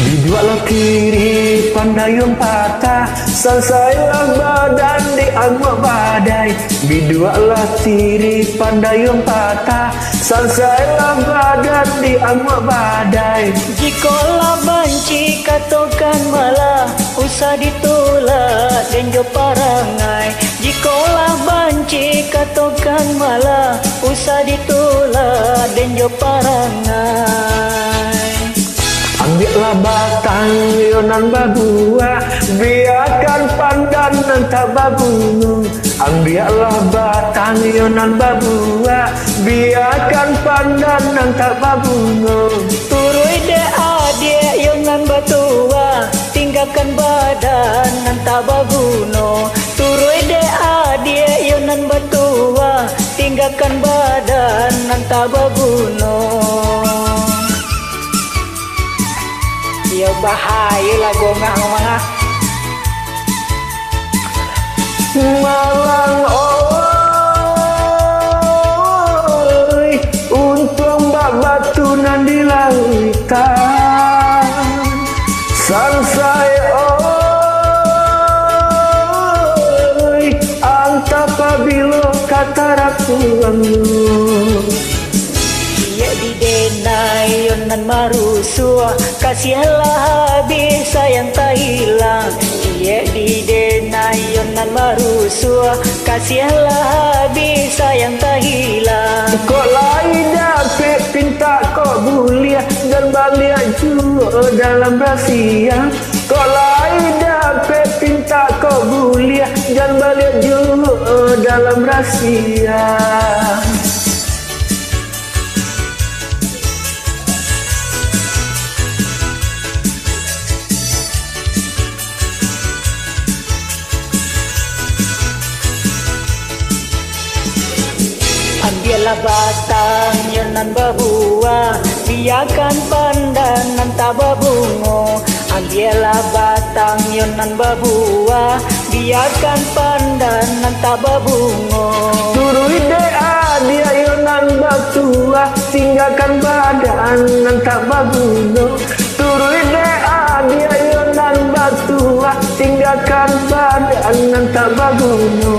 Dibuatlah kiri pandayung patah, selesailah badan dianggap badai. Dibuatlah kiri pandayung patah, selesailah badan dianggap badai. Jikalau banci katakan malah, usah ditolak dan jo parangai. Jikalau banci katakan malah, usah ditolak dan jo parangai. Ambillah batang yonan babua, biarkan pandan tak babungu. Ambillah batang yonan babua, biarkan pandan tak babungu. Turui de adik yonan batua, tinggalkan badan tak baguno. Turui de adik yonan batua, tinggalkan badan tak baguno. Ya bahaya lah gongah mangah. Malang oi, untung bak batu nan di lautan. Sansai oi, anta pabilo kata rapuangmu. Ia didenai yonan marusua, kasihanlah habis sayang tak hilang. Ia didenai yonan marusua, kasihanlah habis sayang tak hilang. Kok lain dapet pinta kok buliah dan balik juga dalam rahsia. Kok lain dapet pinta kok buliah dan balik juga dalam rahsia. Ambillah batang yonan babua, biarkan pandan tak babungo. Ambillah batang yonan babua, biarkan pandan tak babungo. Turui de adia yonan batua, tinggalkan badan tak babungo. Turui de adia yonan batua, tinggalkan badan tak babungo.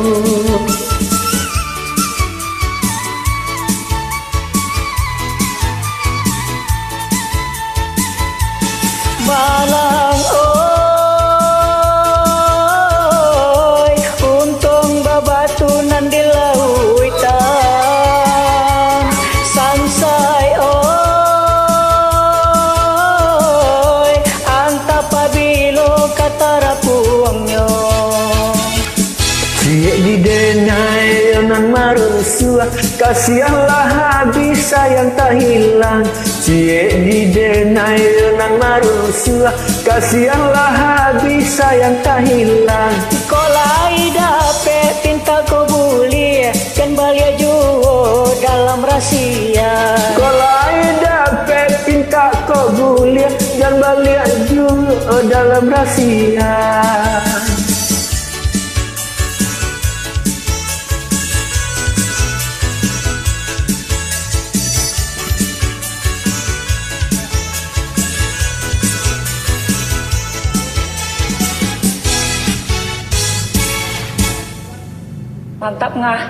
Malang oi, untung babatu nan di lautan. Sansai oi, anta pabilo kata rapuangnya. Cie didenai yonan marusua, kasihanlah habis sayang tak hilang. Cie didenai yonan marusua, kasihanlah habis sayang tak hilang. Kolai dapet tinta kau buli, kan balia juo dalam rahsia. Kolai dapet pinta kau buliah dan balik juga dalam rahsia. Mantap ngah.